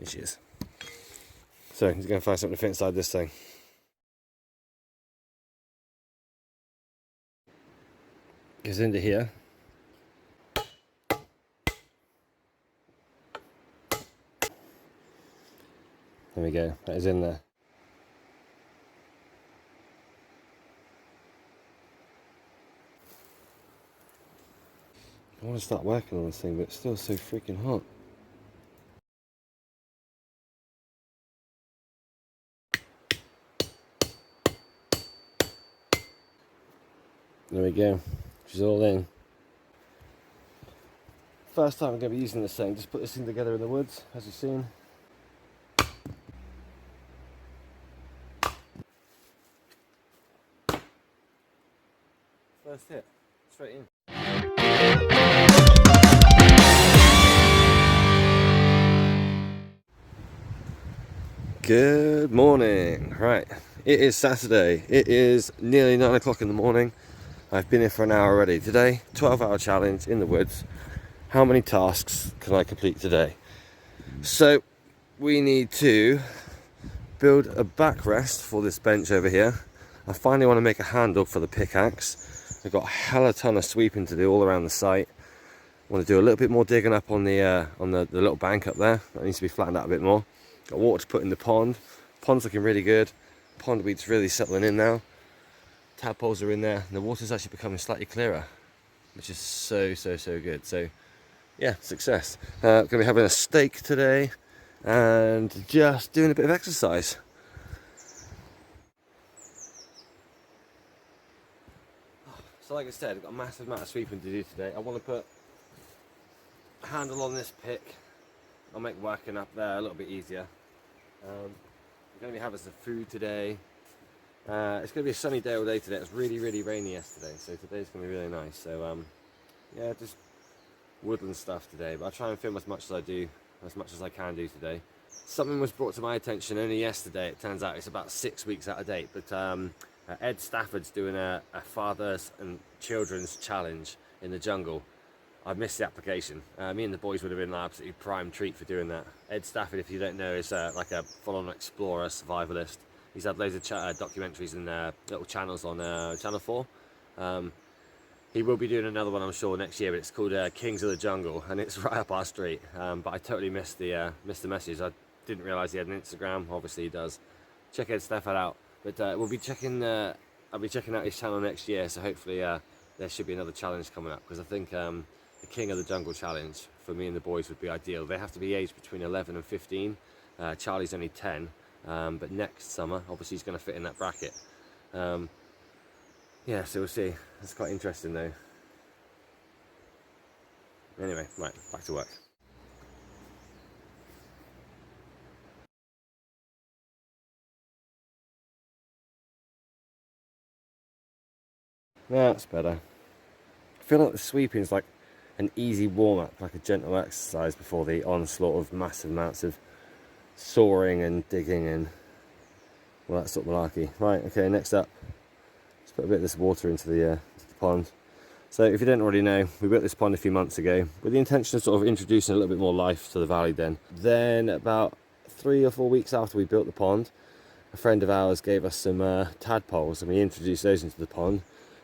Here she is. So he's going to find something to fit inside this thing. Goes into here. There we go, that is in there. I want to start working on this thing, but it's still so freaking hot. There we go, she's all in. First time I'm going to be using this thing, just put this thing together in the woods, as you've seen. First hit, straight in. Good morning. Right, it is Saturday. It is nearly 9 o'clock in the morning. I've been here for an hour already. Today, 12-hour challenge in the woods. How many tasks can I complete today? So, we need to build a backrest for this bench over here. I finally want to make a handle for the pickaxe. I've got a hella ton of sweeping to do all around the site. I want to do a little bit more digging up on the little bank up there. That needs to be flattened out a bit more. Got water to put in the pond. Pond's looking really good. Pond weed's really settling in now. Tadpoles are in there. And the water's actually becoming slightly clearer, which is so good. So yeah, success. Gonna be having a steak today and just doing a bit of exercise. So like I said, I've got a massive amount of sweeping to do today. I want to put a handle on this pick. I'll make working up there a little bit easier. We're going to be having some food today. It's going to be a sunny day all day today. It was really rainy yesterday, so today's going to be really nice. So yeah, just woodland stuff today, but I'll try and film as much as I can do today. Something was brought to my attention only yesterday. It turns out it's about 6 weeks out of date, but Ed Stafford's doing a fathers and children's challenge in the jungle. I missed the application. Me and the boys would have been an absolutely prime treat for doing that. Ed Stafford, if you don't know, is like a full-on explorer, survivalist. He's had loads of documentaries and little channels on Channel 4. He will be doing another one, I'm sure, next year, but it's called Kings of the Jungle, and it's right up our street. But I totally missed the message. I didn't realise he had an Instagram. Obviously he does. Check Ed Stafford out. But I'll be checking out his channel next year, so hopefully there should be another challenge coming up, because I think the King of the Jungle challenge for me and the boys would be ideal. They have to be aged between 11 and 15. Charlie's only 10, but next summer, obviously, he's going to fit in that bracket. Yeah, so we'll see. That's quite interesting, though. Anyway, right, back to work. That's better. I feel like the sweeping is like an easy warm-up, like a gentle exercise before the onslaught of massive amounts of sawing and digging and all that sort of malarkey. Right, okay, next up, let's put a bit of this water into the pond. So if you don't already know, we built this pond a few months ago with the intention of sort of introducing a little bit more life to the valley then. Then about 3 or 4 weeks after we built the pond, a friend of ours gave us some tadpoles, and we introduced those into the pond,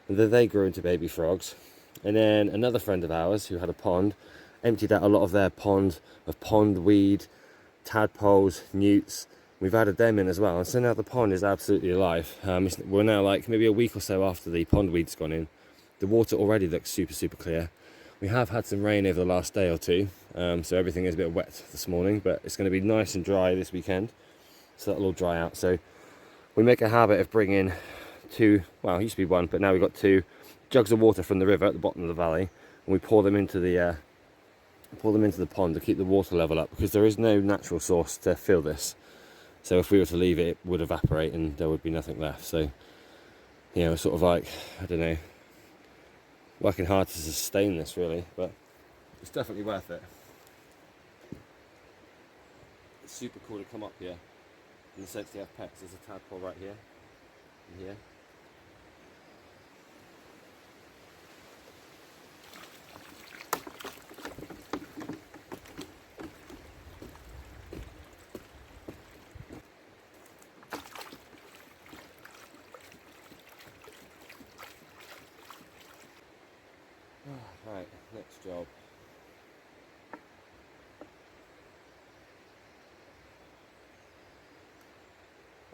and then they grew into baby frogs. And then another friend of ours who had a pond emptied out a lot of their pond of pondweed, tadpoles, newts. We've added them in as well, and so now the pond is absolutely alive. We're now like maybe a week or so after the pondweed's gone in. The water already looks super clear. We have had some rain over the last day or two, so everything is a bit wet this morning, but it's going to be nice and dry this weekend, so that'll all dry out. So we make a habit of bringing 2, well, it used to be 1, but now we've got 2 jugs of water from the river at the bottom of the valley, and we pour them into the pond to keep the water level up, because there is no natural source to fill this. So if we were to leave it, it would evaporate and there would be nothing left. So, you know, sort of like, I don't know, working hard to sustain this really, but it's definitely worth it. It's super cool to come up here in the sense they have pets. There's a tadpole right here and here. job.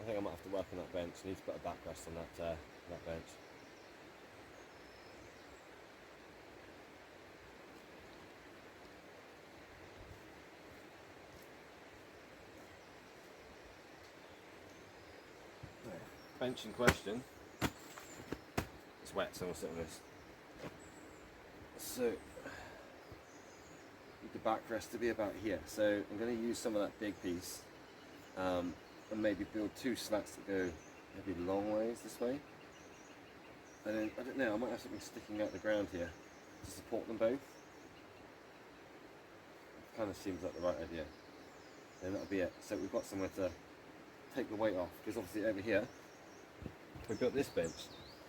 I think I might have to work on that bench. I need to put a backrest on that bench. Bench in question. It's wet, so I'll sit on this. So, need the backrest to be about here. So I'm going to use some of that big piece and maybe build 2 slats that go maybe long ways this way. And then, I don't know, I might have something sticking out the ground here to support them both. It kind of seems like the right idea. And that'll be it. So we've got somewhere to take the weight off, because obviously over here we built this bench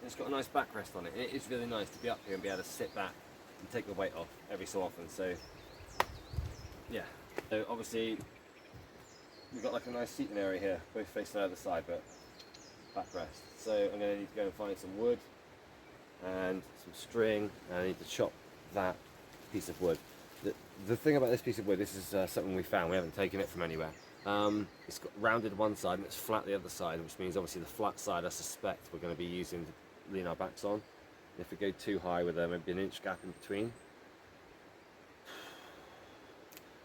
and it's got a nice backrest on it, and it is really nice to be up here and be able to sit back and take the weight off every so often. So yeah, so obviously we've got like a nice seating area here, both facing either side, but backrest. So I'm going to need to go and find some wood and some string, and I need to chop that piece of wood. The thing about this piece of wood, this is something we found, we haven't taken it from anywhere. It's got rounded one side and it's flat the other side, which means obviously the flat side I suspect we're going to be using to lean our backs on. And if we go too high with maybe an inch gap in between,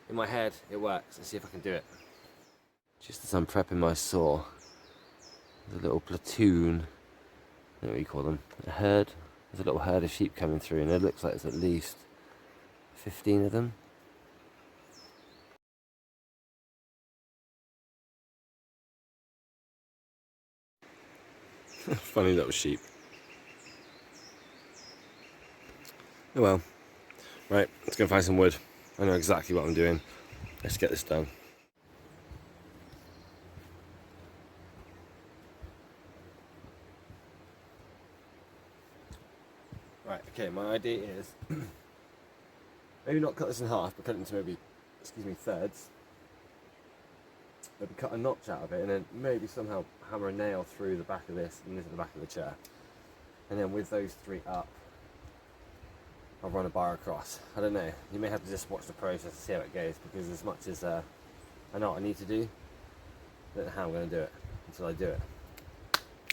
in my head it works. Let's see if I can do it. Just as I'm prepping my saw, there's a little platoon, I don't know what you call them, a herd. There's a little herd of sheep coming through, and it looks like there's at least 15 of them. Funny little sheep. Oh well. Right, let's go find some wood. I know exactly what I'm doing. Let's get this done. Right, okay, my idea is maybe not cut this in half, but cut it into maybe, thirds. Maybe cut a notch out of it, and then maybe somehow hammer a nail through the back of this and into the back of the chair. And then with those 3 up, I'll run a bar across. I don't know, you may have to just watch the process to see how it goes, because as much as I know what I need to do, I don't know how I'm going to do it until I do it.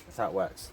That's how it works.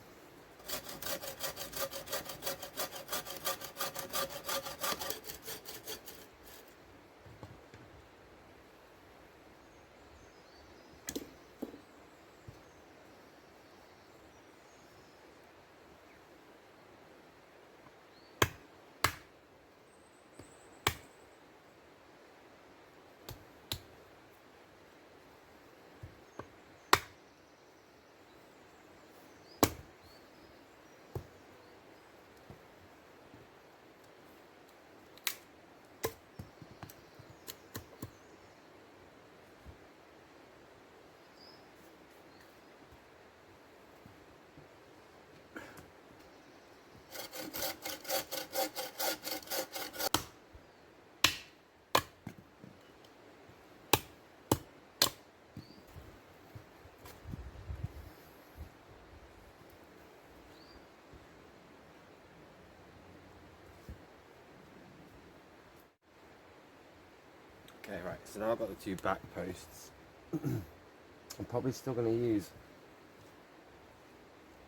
Okay, right, so now I've got the 2 back posts. I'm probably still going to use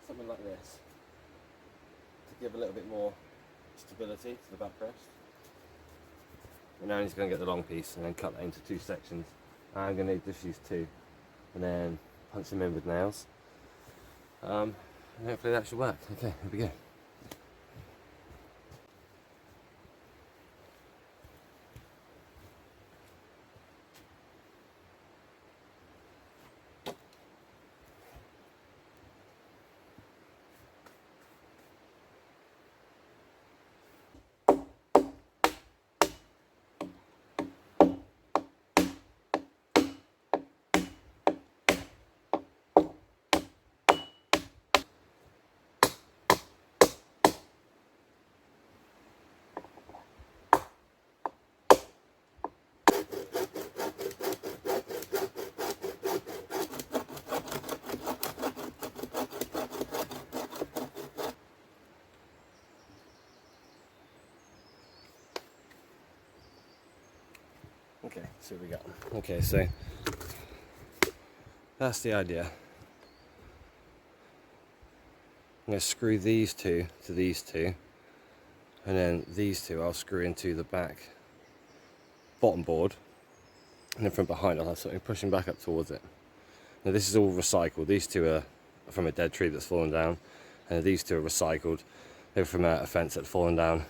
something like this to give a little bit more stability to the backrest. And now I'm just going to get the long piece and then cut that into 2 sections. I'm going to just use 2 and then punch them in with nails. And hopefully that should work. Okay, here we go. Okay, so we got. Okay, so that's the idea. I'm going to screw these two to these two, and then these two I'll screw into the back bottom board, and then from behind I'll have something pushing back up towards it. Now this is all recycled. These two are from a dead tree that's fallen down, and these two are recycled. They were from a fence that's fallen down.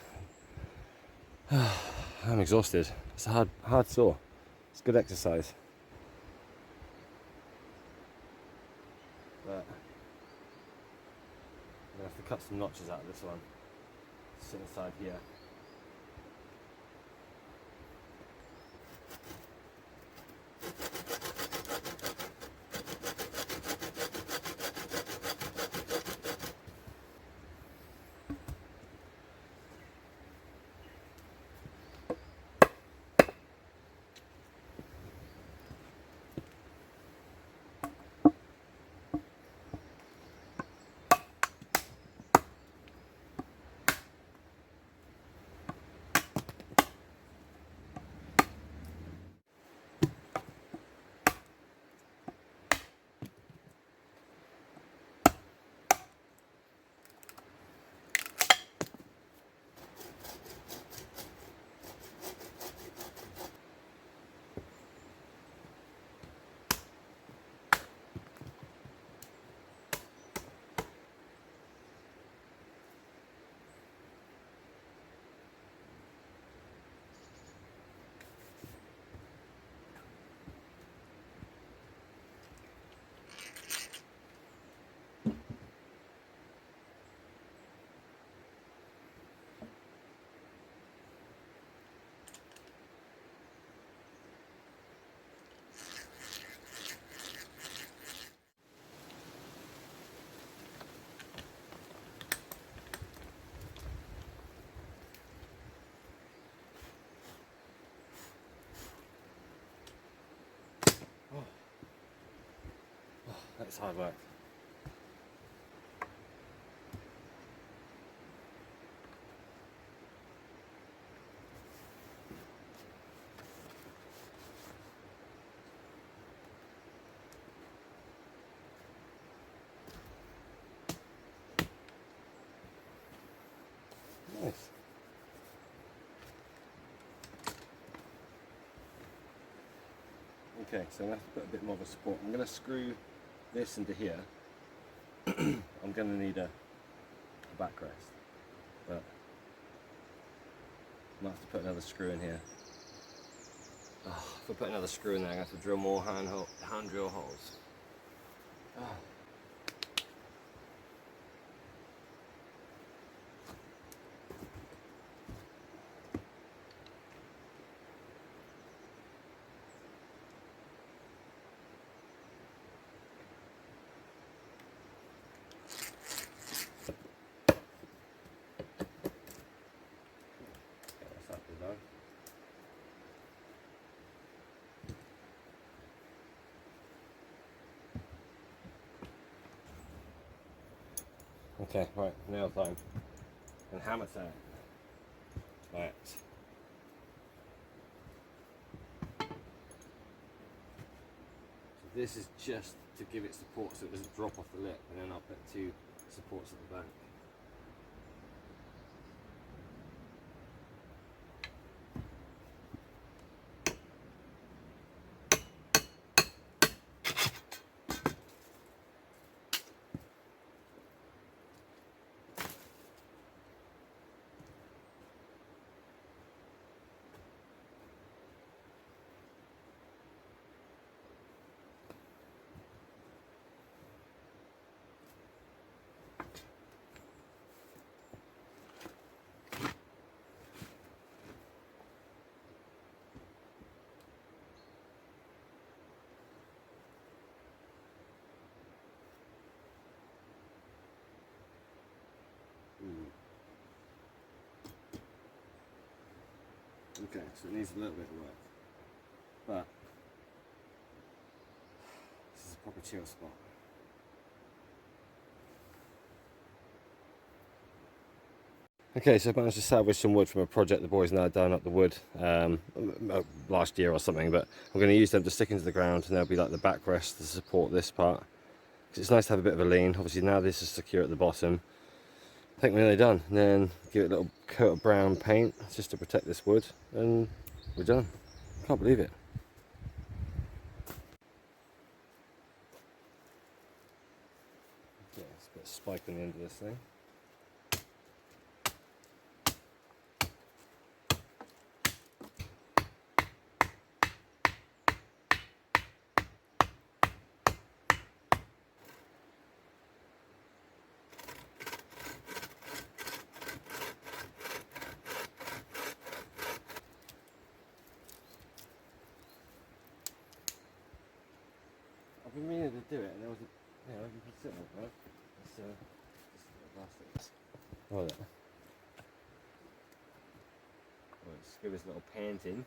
I'm exhausted. It's a hard saw. It's good exercise. But I'm gonna have to cut some notches out of this one. Sit inside here. That's hard work. Nice. Okay, so I'm going to have to put a bit more of a support. I'm going to screw this into here. I'm going to need a backrest, but I might have to put another screw in here. Oh, if I put another screw in there, I'm going to have to drill more hand drill holes. Oh. Okay, right, nail time. And hammer time. Right. So this is just to give it support so it doesn't drop off the lip, and then I'll put two supports at the back. Okay, so it needs a little bit of work, but this is a proper chill spot. Okay, so I managed to salvage some wood from a project the boys and I had done up the wood last year or something, but I'm going to use them to stick into the ground, and they'll be like the backrest to support this part. Because it's nice to have a bit of a lean. Obviously now this is secure at the bottom. I think we're nearly done. And then give it a little coat of brown paint just to protect this wood, and we're done. Can't believe it. Yeah, it's a bit of spike on the end of this thing. I've been meaning to do it, and there was a, you know, you can sit on it, right? It's plastics. Oh, there. Let's give this a little painting.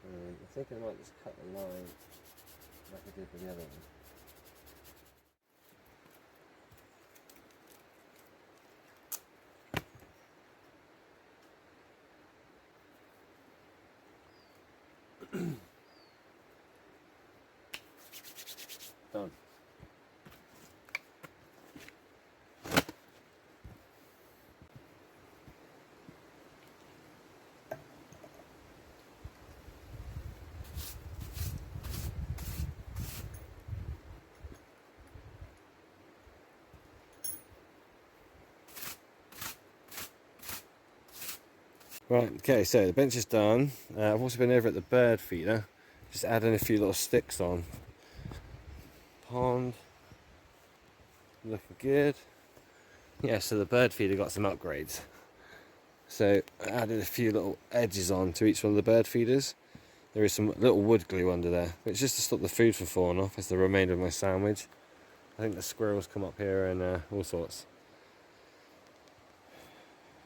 I think I might just cut the line like I did with the other one. Done. Right, okay, so the bench is done. I've also been over at the bird feeder, just adding a few little sticks on. Pond, looking good. Yeah, so the bird feeder got some upgrades. So I added a few little edges on to each one of the bird feeders. There is some little wood glue under there, but it's just to stop the food from falling off as the remainder of my sandwich. I think the squirrels come up here and all sorts.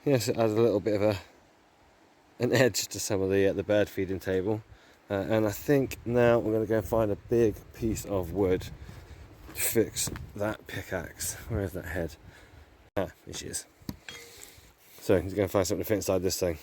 Yes, it adds a little bit of an edge to some of the bird feeding table. And I think now we're going to go and find a big piece of wood to fix that pickaxe. Where is that head? Ah, here she is. So I'm going to find something to fit inside this thing.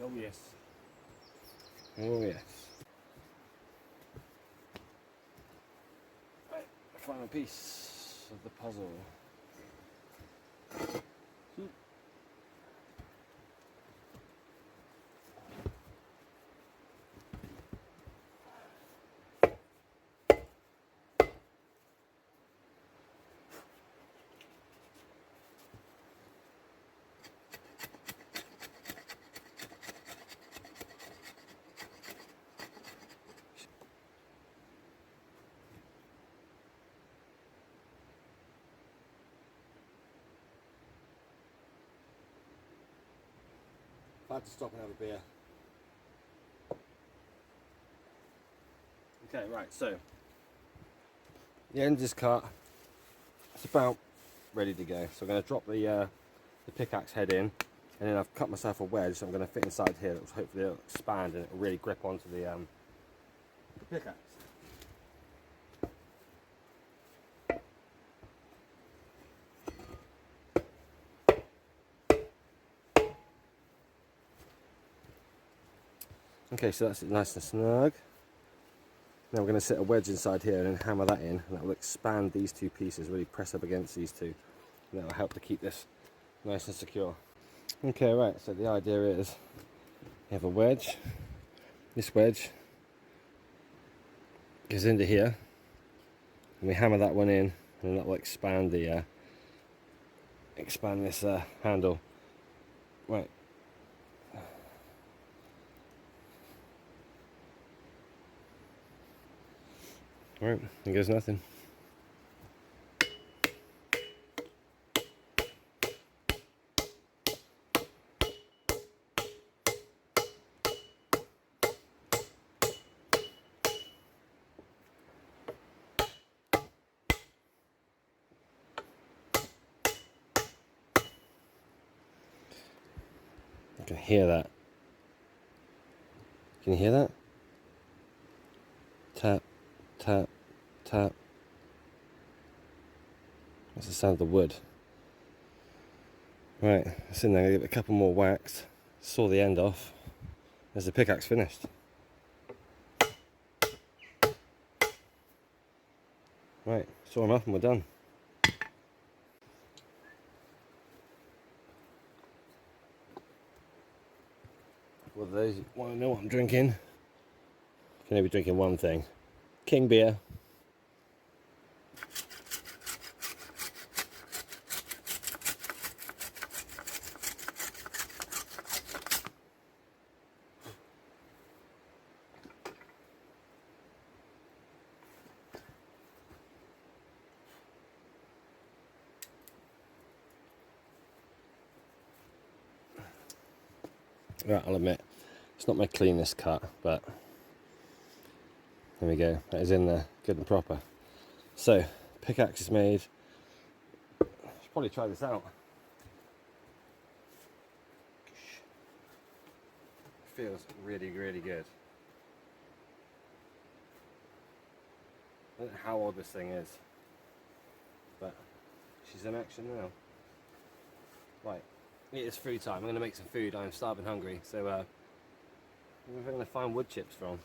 Oh yes. Oh yes. Right, final piece of the puzzle. I had to stop and have a beer. Okay, right, so the end is cut. It's about ready to go. So I'm going to drop the pickaxe head in, and then I've cut myself a wedge. So I'm going to fit inside here. Hopefully it'll expand and it'll really grip onto the pickaxe. Okay, so that's it nice and snug. Now we're going to set a wedge inside here and then hammer that in, and that will expand these two pieces, really press up against these two, and that will help to keep this nice and secure. Okay, right, so the idea is you have a wedge. This wedge goes into here, and we hammer that one in, and that will expand the expand this handle. Right. Right, there goes nothing. I can hear that. Can you hear that? Tap, tap, tap. That's the sound of the wood. Right, that's in there. I'm gonna give it a couple more whacks. Saw the end off. There's the pickaxe finished. Right, saw them up and we're done. For those who want to know what I'm drinking, I can only be drinking one thing. King beer. Right, I'll admit, it's not my cleanest cut, but there we go. That is in there, good and proper. So, pickaxe is made. Should probably try this out. Feels really, really good. I don't know how old this thing is, but she's in action now. Right, it is food time. I'm going to make some food. I'm starving hungry, so where am I going to find wood chips from?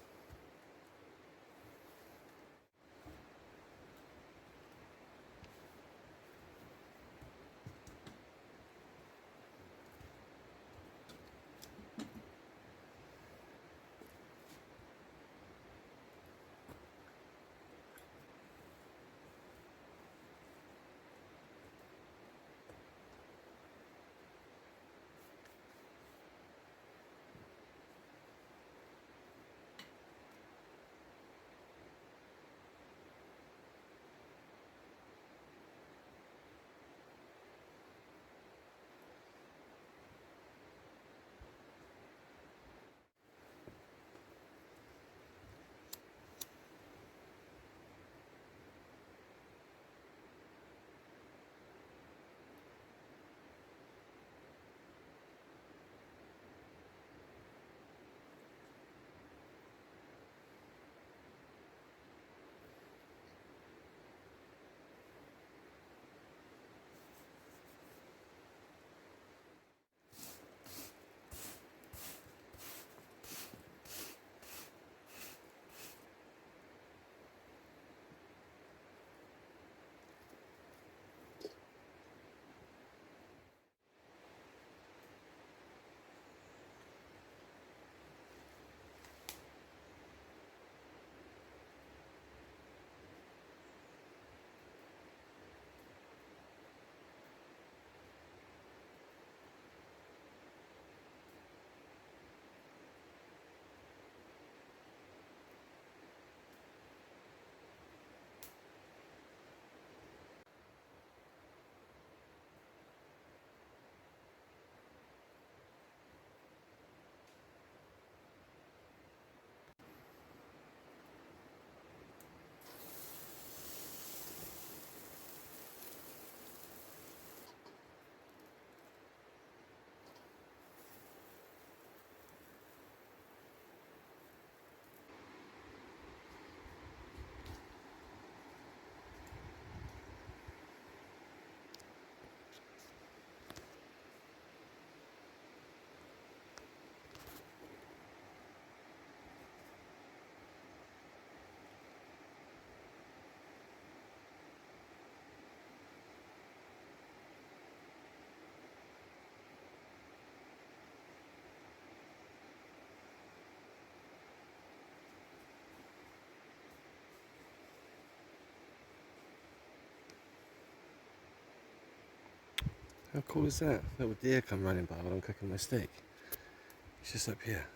How cool is that? Little deer come running by while I'm cooking my steak. It's just up here.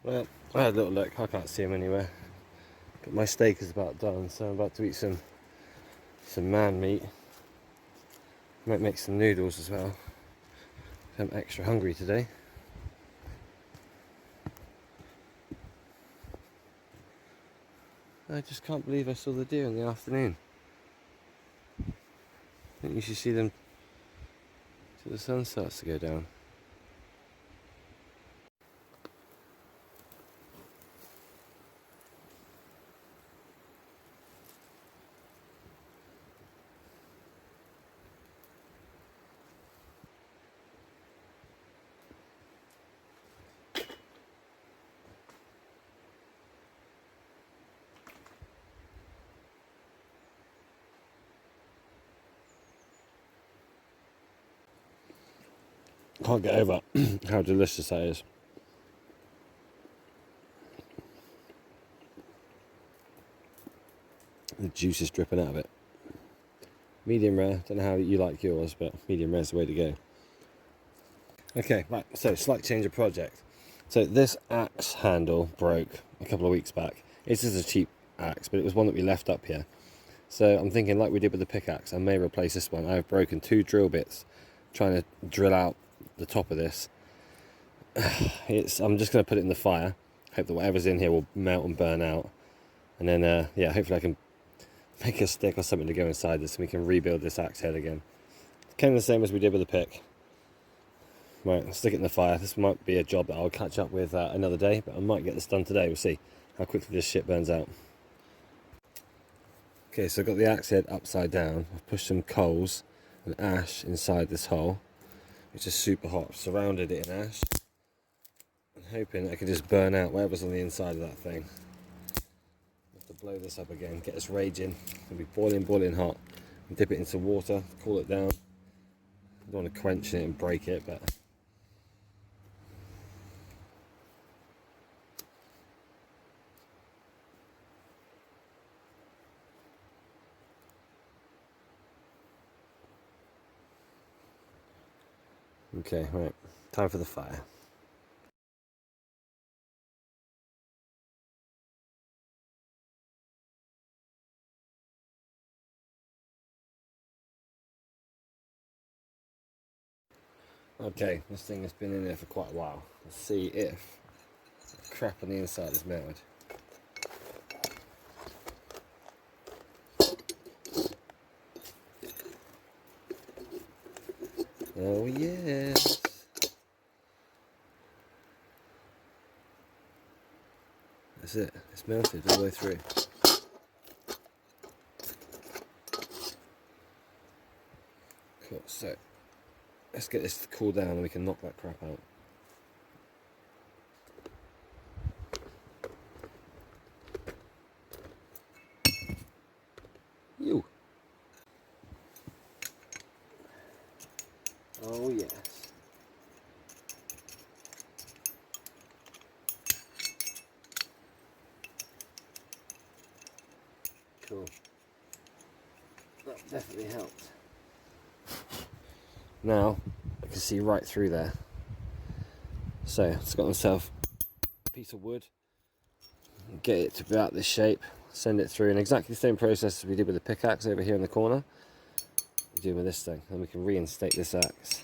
Well, I had a little look. I can't see him anywhere. But my steak is about done, so I'm about to eat some man meat. Might make some noodles as well. I'm extra hungry today. I just can't believe I saw the deer in the afternoon. I think you should see them till the sun starts to go down. Can't get over how delicious that is. The juice is dripping out of it. Medium rare, don't know how you like yours, but medium rare is the way to go. Okay, right, so slight change of project. So this axe handle broke a couple of weeks back. It's just a cheap axe, but it was one that we left up here. So I'm thinking, like we did with the pickaxe, I may replace this one. I've broken 2 drill bits trying to drill out the top of this. I'm just going to put it in the fire. Hope that whatever's in here will melt and burn out. And then, yeah, hopefully I can make a stick or something to go inside this and we can rebuild this axe head again. Kind of the same as we did with the pick. Right, I'll stick it in the fire. This might be a job that I'll catch up with another day, but I might get this done today. We'll see how quickly this shit burns out. Okay, so I've got the axe head upside down. I've pushed some coals and ash inside this hole, which is super hot. I've surrounded it in ash. I'm hoping I can just burn out whatever's on the inside of that thing. I have to blow this up again, get this raging. It'll be boiling hot. And dip it into water, cool it down. I don't want to quench it and break it, but okay, right, time for the fire. Okay, this thing has been in there for quite a while. Let's see if the crap on the inside is melted. Oh yes! That's it, it's melted all the way through. Cool, so let's get this to cool down and we can knock that crap out. You. Oh yes. Cool. That definitely helped. Now I can see right through there. So it's got myself a piece of wood, get it to about this shape, send it through in exactly the same process as we did with the pickaxe over here in the corner. We're doing with this thing, and we can reinstate this axe.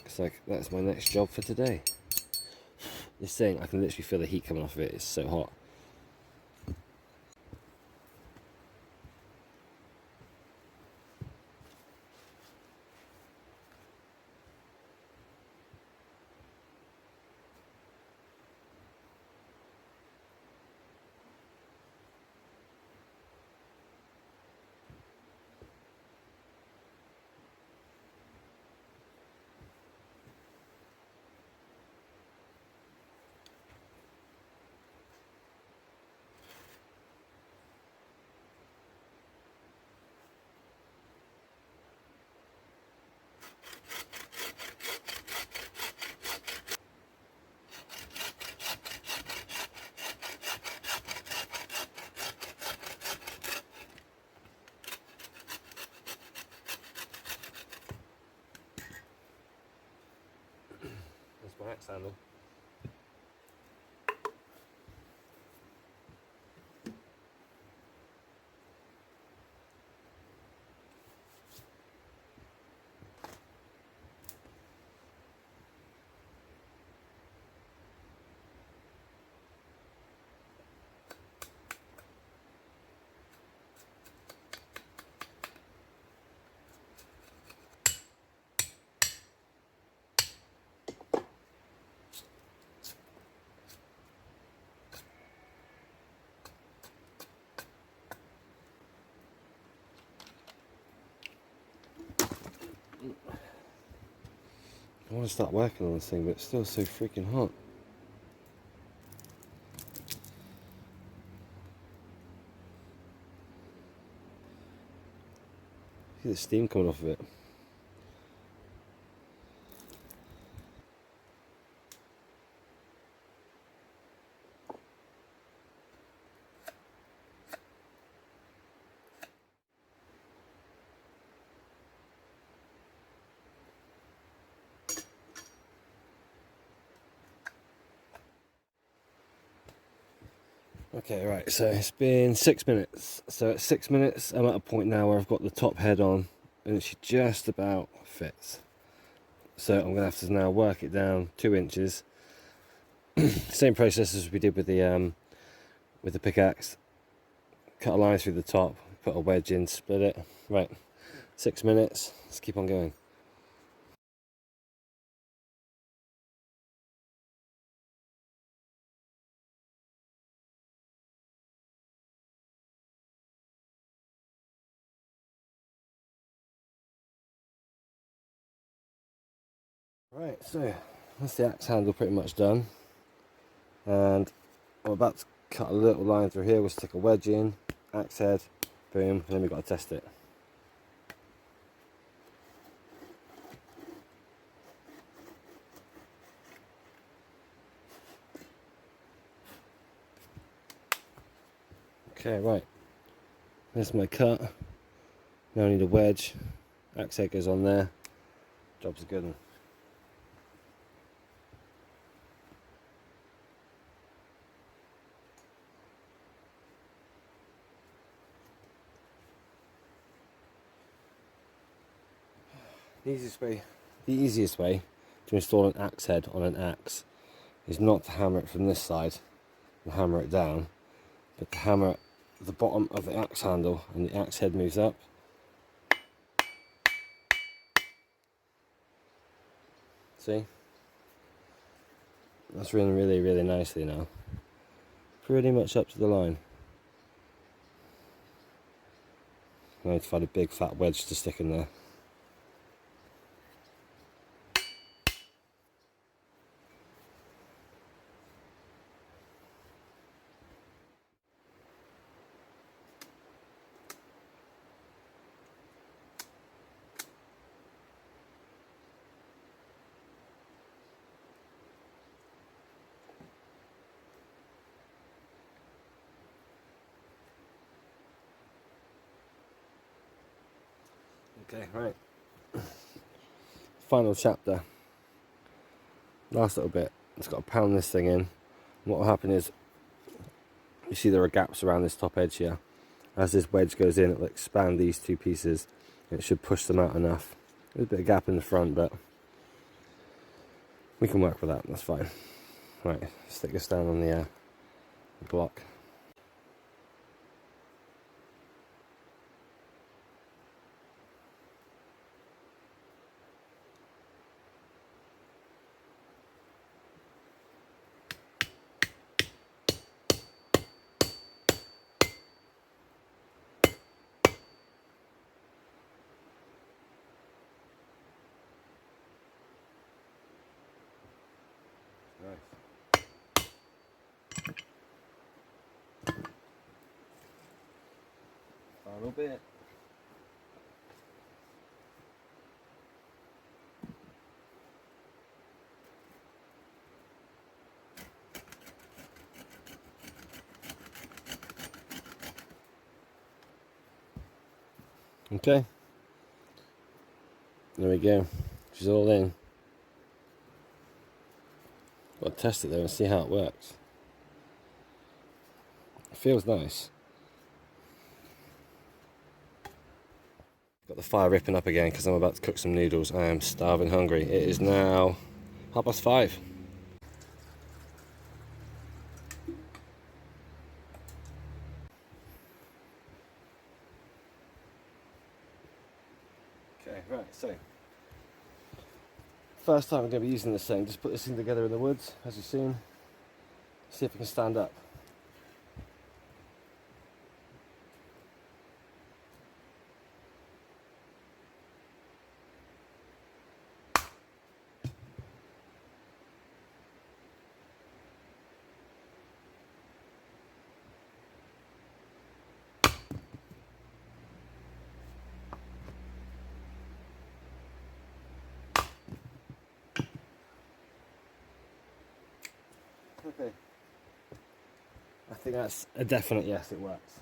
It's like that's my next job for today. This thing, I can literally feel the heat coming off of it. It's so hot. That's my axe handle. I want to start working on this thing, but it's still so freaking hot. See the steam coming off of it. Okay, right, so it's been 6 minutes. So at 6 minutes, I'm at a point now where I've got the top head on, and she just about fits. So I'm gonna have to now work it down 2 inches. Same process as we did with the pickaxe. Cut a line through the top, put a wedge in, split it. Right, 6 minutes. Let's keep on going. Right, so that's the axe handle pretty much done, and I'm about to cut a little line through here. We'll stick a wedge in, axe head, boom, and then we've got to test it. Okay, right, there's my cut. Now I need a wedge, axe head goes on there, job's a good one. The easiest way to install an axe head on an axe is not to hammer it from this side and hammer it down, but to hammer the bottom of the axe handle and the axe head moves up. See? That's running really, really nicely now. Pretty much up to the line. I need to find a big fat wedge to stick in there. Okay, right. Final chapter. Last little bit. Just got to pound this thing in. And what will happen is, you see there are gaps around this top edge here. As this wedge goes in, it will expand these two pieces. And it should push them out enough. There's a bit of gap in the front, but we can work with that. That's fine. Right, stick this down on the block. Nice. Final bit. Okay. There we go. She's all in. Got to test it though and see how it works. It feels nice. Got the fire ripping up again because I'm about to cook some noodles. I am starving hungry. It is now 5:30. Okay, right, so first time I'm going to be using this thing. Just put this thing together in the woods, as you've seen. See if it can stand up. Okay. I think that's a definite yes, it works.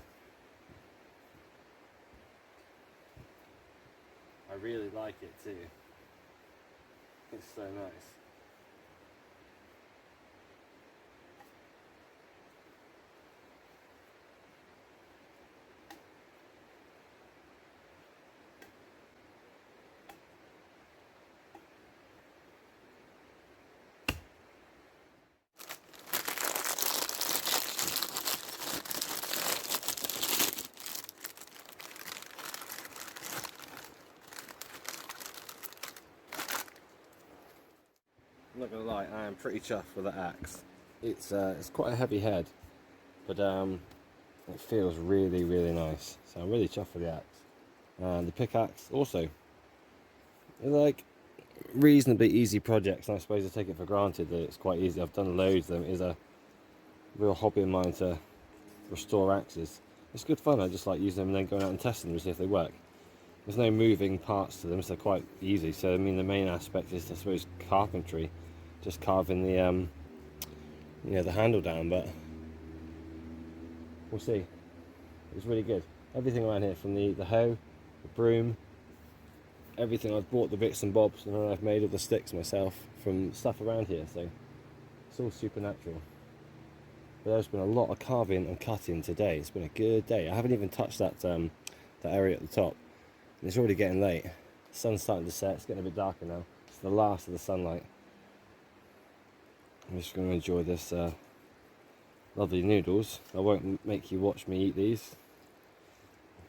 I really like it too. It's so nice. I'm not gonna lie, I am pretty chuffed with the axe. It's quite a heavy head, but it feels really, really nice. So I'm really chuffed with the axe. And the pickaxe also. They're like reasonably easy projects, and I suppose I take it for granted that it's quite easy. I've done loads of them. It is a real hobby of mine to restore axes. It's good fun. I just like using them and then going out and testing them to see if they work. There's no moving parts to them, so they're quite easy. So I mean, the main aspect is, I suppose, carpentry, just carving the the handle down. But we'll see. It's really good. Everything around here, from the hoe, the broom, everything. I've bought the bits and bobs, and then I've made all the sticks myself from stuff around here. So it's all supernatural. But there's been a lot of carving and cutting today. It's been a good day. I haven't even touched that area at the top. And it's already getting late. The sun's starting to set. It's getting a bit darker now. It's the last of the sunlight. I'm just going to enjoy this lovely noodles. I won't make you watch me eat these,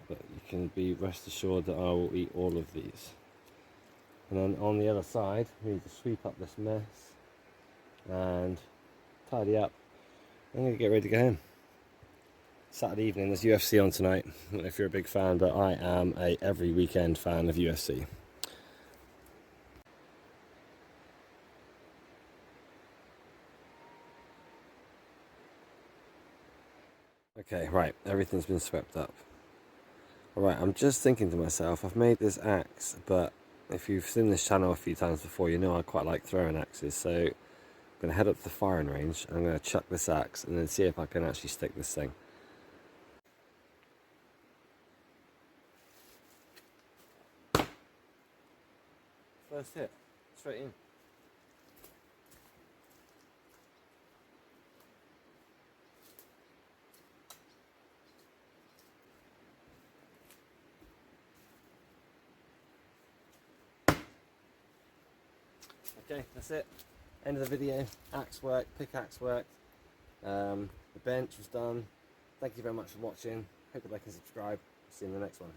but you can be rest assured that I will eat all of these. And then on the other side, we need to sweep up this mess and tidy up. I'm going to get ready to go home. Saturday evening, there's UFC on tonight. I don't know if you're a big fan, but I am a every weekend fan of UFC. Okay, right, everything's been swept up. Alright, I'm just thinking to myself, I've made this axe, but if you've seen this channel a few times before, you know I quite like throwing axes, so I'm going to head up to the firing range, I'm going to chuck this axe, and then see if I can actually stick this thing. First hit, straight in. Okay, that's it. End of the video. Axe worked, pickaxe worked. The bench was done. Thank you very much for watching. Hope you like and subscribe. See you in the next one.